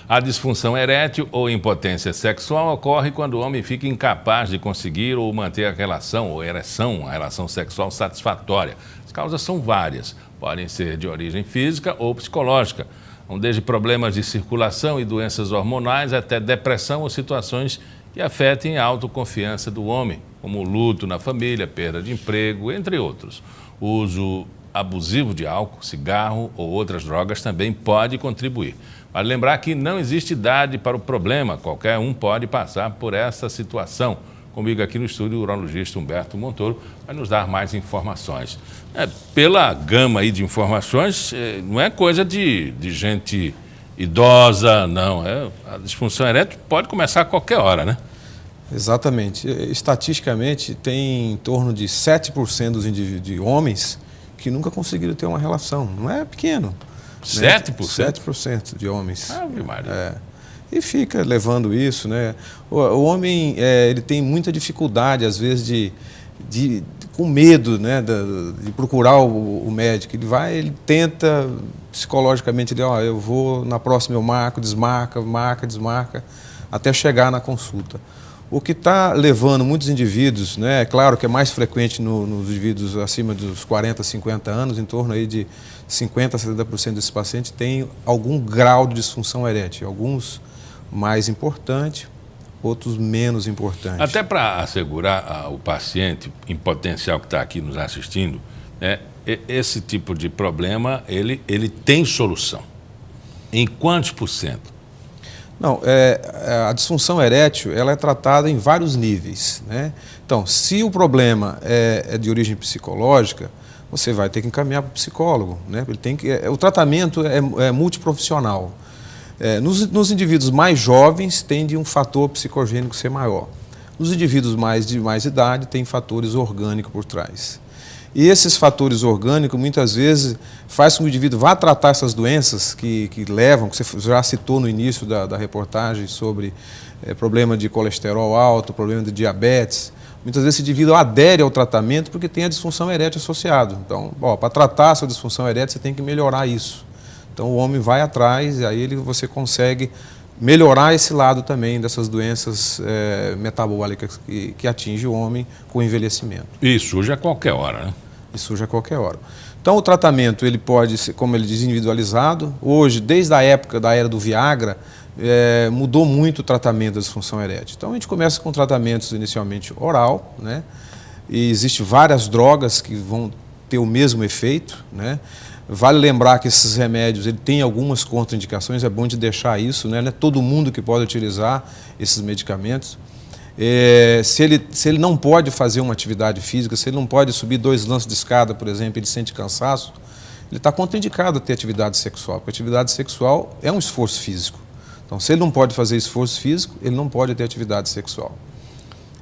A disfunção erétil ou impotência sexual ocorre quando o homem fica incapaz de conseguir ou manter a relação ou ereção, a relação sexual satisfatória. As causas são várias, podem ser de origem física ou psicológica, desde problemas de circulação e doenças hormonais até depressão ou situações que afetem a autoconfiança do homem, como luto na família, perda de emprego, entre outros. O uso abusivo de álcool, cigarro ou outras drogas também pode contribuir. Vale lembrar que não existe idade para o problema, qualquer um pode passar por essa situação. Comigo aqui no estúdio, o urologista Humberto Montoro vai nos dar mais informações. Pela gama aí de informações, não é coisa de gente idosa, não. A disfunção erétil pode começar a qualquer hora, né? Exatamente. Estatisticamente, tem em torno de 7% de homens que nunca conseguiram ter uma relação. Não é pequeno. 7%? 7% de homens. Ave Maria. E fica levando isso, né? O homem, ele tem muita dificuldade, às vezes, com medo, né, de procurar o médico. Ele tenta, psicologicamente, eu vou, na próxima eu marco, desmarca, desmarca, até chegar na consulta. O que está levando muitos indivíduos, né, é claro que é mais frequente nos indivíduos acima dos 40, 50 anos, em torno aí de 50% a 70% desses pacientes têm algum grau de disfunção erétil, alguns mais importantes, outros menos importantes. Até para assegurar o paciente em potencial que está aqui nos assistindo, né, esse tipo de problema, ele tem solução. Em quantos por cento? Não, a disfunção erétil ela é tratada em vários níveis, né? Então, se o problema é de origem psicológica, você vai ter que encaminhar para o psicólogo, né? O tratamento é multiprofissional. Nos indivíduos mais jovens, tende um fator psicogênico ser maior. Nos indivíduos de mais idade, tem fatores orgânicos por trás. E esses fatores orgânicos, muitas vezes, faz com que o indivíduo vá tratar essas doenças que levam, que você já citou no início da reportagem sobre problema de colesterol alto, problema de diabetes. Muitas vezes esse indivíduo adere ao tratamento porque tem a disfunção erétil associada. Então, para tratar essa disfunção erétil, você tem que melhorar isso. Então, o homem vai atrás e aí você consegue melhorar esse lado também dessas doenças metabólicas que atingem o homem com o envelhecimento. E surge a qualquer hora, né? E surge a qualquer hora. Então, o tratamento ele pode ser, como ele diz, individualizado. Hoje, desde a época da era do Viagra, mudou muito o tratamento da disfunção erétil. Então, a gente começa com tratamentos inicialmente oral, né? E existem várias drogas que vão ter o mesmo efeito, né? Vale lembrar que esses remédios têm algumas contraindicações, é bom de deixar isso, né? Não é todo mundo que pode utilizar esses medicamentos. Se ele não pode fazer uma atividade física, se ele não pode subir 2 lances de escada, por exemplo, ele sente cansaço, ele está contraindicado a ter atividade sexual, porque atividade sexual é um esforço físico. Então, se ele não pode fazer esforço físico, ele não pode ter atividade sexual.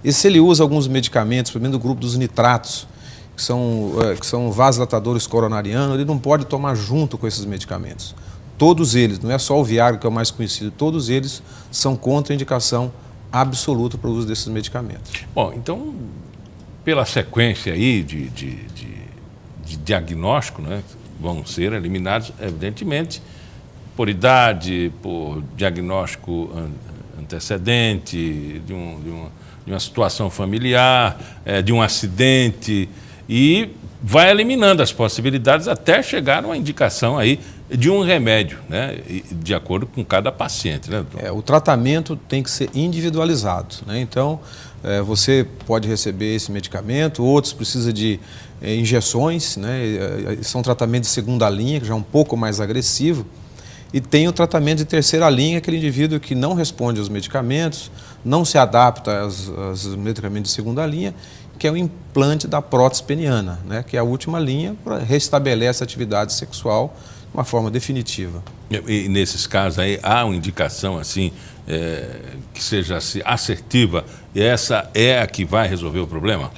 E se ele usa alguns medicamentos, pelo menos do grupo dos nitratos, que são vasodilatadores coronarianos, ele não pode tomar junto com esses medicamentos. Todos eles, não é só o Viagra que é o mais conhecido, todos eles são contraindicação absoluta para o uso desses medicamentos. Bom, então, pela sequência aí de diagnóstico, né, vão ser eliminados, evidentemente, por idade, por diagnóstico antecedente, de uma situação familiar, de um acidente, e vai eliminando as possibilidades até chegar a uma indicação aí de um remédio, né, de acordo com cada paciente, né, doutor? O tratamento tem que ser individualizado, né? Então, você pode receber esse medicamento, outros precisam de injeções, né? São tratamentos de segunda linha, que já é um pouco mais agressivo, e tem o tratamento de terceira linha, aquele indivíduo que não responde aos medicamentos, não se adapta aos medicamentos de segunda linha, que é o implante da prótese peniana, né? Que é a última linha para restabelecer a atividade sexual de uma forma definitiva. E nesses casos aí, há uma indicação assim, que seja assertiva, e essa é a que vai resolver o problema?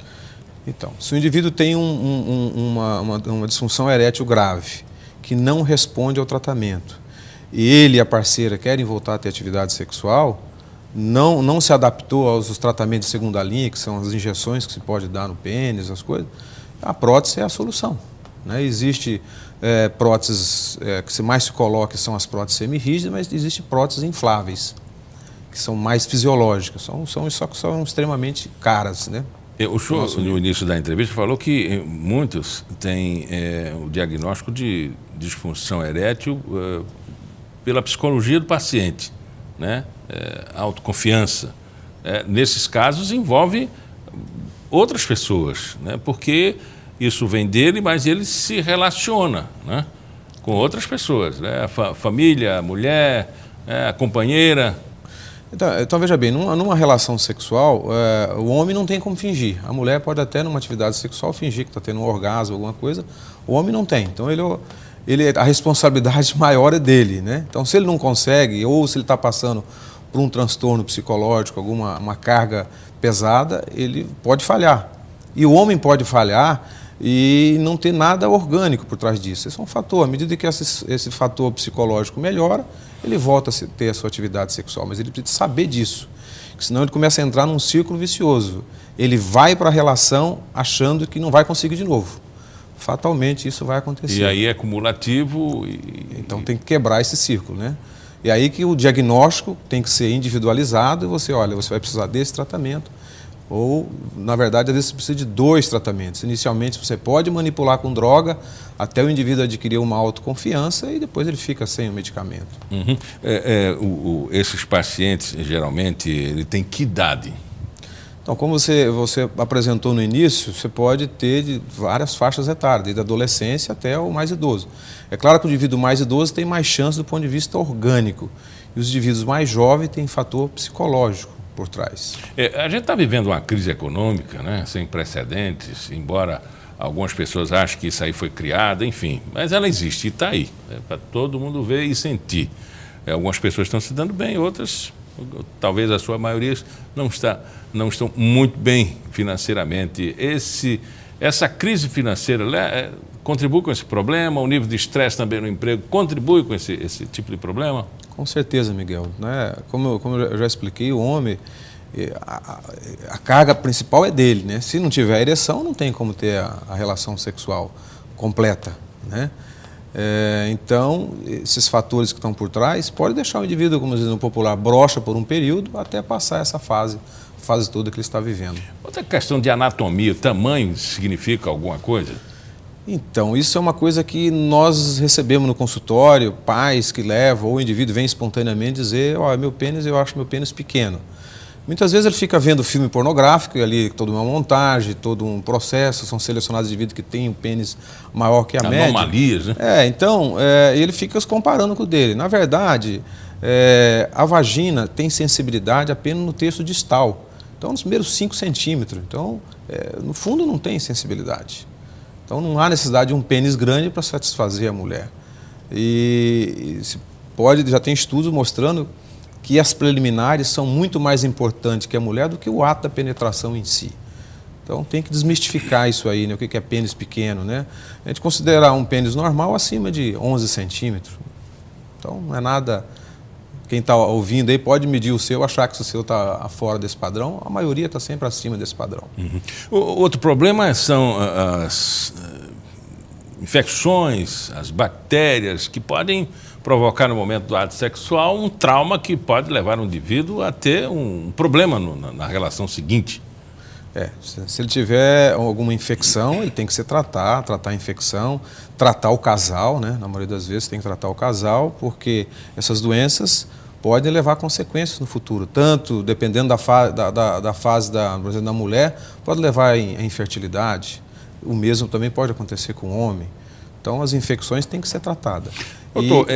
Então, se o indivíduo tem uma disfunção erétil grave, que não responde ao tratamento, e ele e a parceira querem voltar a ter atividade sexual, não se adaptou aos tratamentos de segunda linha, que são as injeções que se pode dar no pênis, as coisas, a prótese é a solução, né? Existe próteses que mais se coloca são as próteses semirrígidas, mas existem próteses infláveis, que são mais fisiológicas, só que são extremamente caras, né? O senhor, no início da entrevista, falou que muitos têm o diagnóstico de disfunção erétil pela psicologia do paciente, né? Autoconfiança. Nesses casos, envolve outras pessoas, né? Porque isso vem dele, mas ele se relaciona, né, com outras pessoas, né? A família, a mulher, a companheira. Então, veja bem, numa relação sexual, o homem não tem como fingir. A mulher pode até, numa atividade sexual, fingir que está tendo um orgasmo, alguma coisa. O homem não tem. Então, a responsabilidade maior é dele, né? Então, se ele não consegue, ou se ele está passando por um transtorno psicológico, uma carga pesada, ele pode falhar. E o homem pode falhar e não ter nada orgânico por trás disso. Esse é um fator. À medida que esse fator psicológico melhora, ele volta a ter a sua atividade sexual, mas ele precisa saber disso, senão ele começa a entrar num círculo vicioso. Ele vai para a relação achando que não vai conseguir de novo. Fatalmente isso vai acontecer. E aí é cumulativo. Então tem que quebrar esse círculo, né? E aí que o diagnóstico tem que ser individualizado e você vai precisar desse tratamento. Ou, na verdade, às vezes você precisa de 2 tratamentos. Inicialmente você pode manipular com droga até o indivíduo adquirir uma autoconfiança e depois ele fica sem o medicamento. Uhum. Esses pacientes, geralmente, ele tem que idade? Então, como você apresentou no início, você pode ter de várias faixas etárias, desde a adolescência até o mais idoso. É claro que o indivíduo mais idoso tem mais chance do ponto de vista orgânico e os indivíduos mais jovens têm fator psicológico por trás. A gente está vivendo uma crise econômica, né, sem precedentes, embora algumas pessoas achem que isso aí foi criado, enfim, mas ela existe e está aí, para todo mundo ver e sentir. Algumas pessoas estão se dando bem, outras, talvez a sua maioria, não estão muito bem financeiramente. Essa crise financeira contribui com esse problema? O nível de estresse também no emprego contribui com esse tipo de problema? Com certeza, Miguel. Né? Como eu já expliquei, o homem, a carga principal é dele, né? Se não tiver ereção, não tem como ter a relação sexual completa, né? Então, esses fatores que estão por trás podem deixar o indivíduo, como diz no popular, broxa por um período até passar essa fase toda que ele está vivendo. Outra questão de anatomia, tamanho significa alguma coisa? Então, isso é uma coisa que nós recebemos no consultório, pais que levam, ou o indivíduo vem espontaneamente dizer, meu pênis, eu acho meu pênis pequeno. Muitas vezes ele fica vendo filme pornográfico, e ali toda uma montagem, todo um processo, são selecionados indivíduos que têm um pênis maior que a média. Anomalias, né? Então, ele fica se comparando com o dele. Na verdade, a vagina tem sensibilidade apenas no terço distal, então nos primeiros 5 centímetros. Então, no fundo não tem sensibilidade. Então não há necessidade de um pênis grande para satisfazer a mulher. E já tem estudos mostrando que as preliminares são muito mais importantes que a mulher do que o ato da penetração em si. Então tem que desmistificar isso aí, né? O que é pênis pequeno, né? A gente considerar um pênis normal acima de 11 centímetros. Então não é nada... Quem está ouvindo aí pode medir o seu, achar que o seu está fora desse padrão. A maioria está sempre acima desse padrão. Uhum. Outro problema são as infecções, as bactérias que podem provocar no momento do ato sexual um trauma que pode levar o indivíduo a ter um problema na relação seguinte. Se ele tiver alguma infecção, ele tem que se tratar a infecção, tratar o casal, né? Na maioria das vezes tem que tratar o casal, porque essas doenças podem levar consequências no futuro, tanto dependendo da fase por exemplo, da mulher, pode levar à infertilidade, o mesmo também pode acontecer com o homem. Então as infecções têm que ser tratadas. Doutor,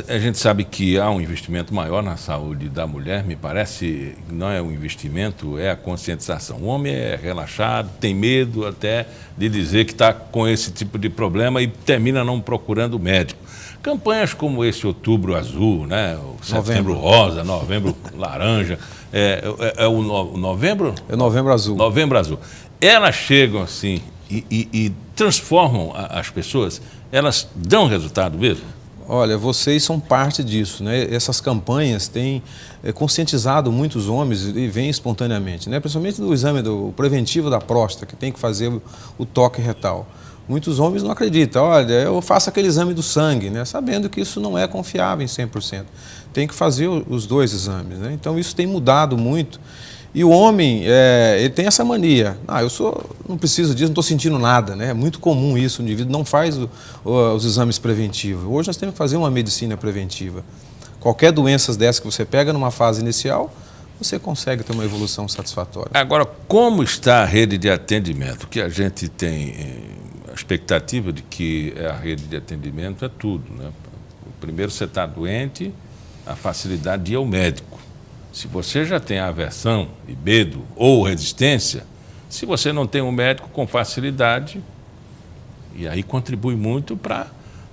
a gente sabe que há um investimento maior na saúde da mulher, me parece que não é um investimento, é a conscientização. O homem é relaxado, tem medo até de dizer que está com esse tipo de problema e termina não procurando médico. Campanhas como esse Outubro Azul, né? O Setembro Rosa, Novembro Laranja, o Novembro? É Novembro Azul. Novembro Azul. Elas chegam assim e transformam as pessoas, elas dão resultado mesmo? Olha, vocês são parte disso, né? Essas campanhas têm conscientizado muitos homens e vêm espontaneamente, né? Principalmente do exame preventivo da próstata, que tem que fazer o toque retal. Muitos homens não acreditam. Olha, eu faço aquele exame do sangue, né? Sabendo que isso não é confiável em 100%. Tem que fazer os dois exames, né? Então isso tem mudado muito. E o homem, ele tem essa mania. Não preciso disso, não estou sentindo nada, né? É muito comum isso, o indivíduo não faz os exames preventivos. Hoje nós temos que fazer uma medicina preventiva. Qualquer doença dessa que você pega numa fase inicial, você consegue ter uma evolução satisfatória. Agora, como está a rede de atendimento? Que a gente tem a expectativa de que a rede de atendimento é tudo, né? Primeiro você está doente, a facilidade de ir ao médico. Se você já tem aversão e medo ou resistência, se você não tem um médico com facilidade, e aí contribui muito para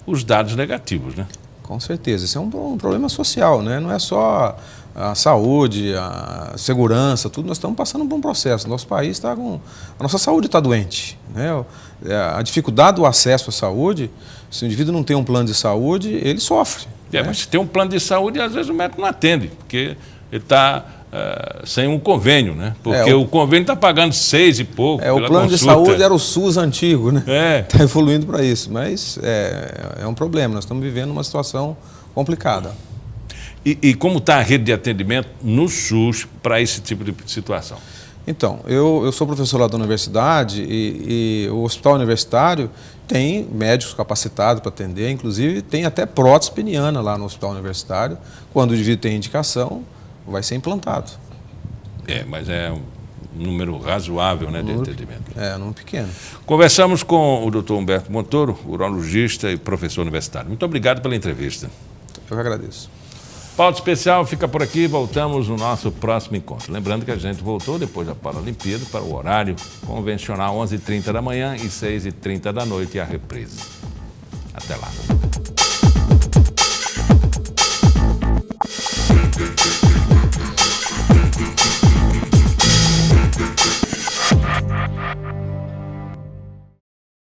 os dados negativos, né? Com certeza, isso é um problema social, né? Não é só a saúde, a segurança, tudo. Nós estamos passando por um processo. Nosso país está com... A nossa saúde está doente, né? A dificuldade do acesso à saúde, se o indivíduo não tem um plano de saúde, ele sofre. Né? Mas se tem um plano de saúde, às vezes o médico não atende, porque ele está sem um convênio, né? Porque o convênio está pagando 6 e pouco. O plano de saúde era o SUS antigo, né? Está evoluindo para isso, mas é um problema. Nós estamos vivendo uma situação complicada. E como está a rede de atendimento no SUS para esse tipo de situação? Então, eu sou professor lá da universidade e o hospital universitário tem médicos capacitados para atender, inclusive tem até prótese peniana lá no hospital universitário. Quando o indivíduo tem indicação, vai ser implantado. Mas é um número razoável, né, de atendimento. Um número pequeno. Conversamos com o Dr. Humberto Montoro, urologista e professor universitário. Muito obrigado pela entrevista. Eu que agradeço. Pauta especial fica por aqui, voltamos no nosso próximo encontro. Lembrando que a gente voltou depois da Paralimpíada para o horário convencional, 11h30 da manhã e 6h30 da noite, e a reprise. Até lá.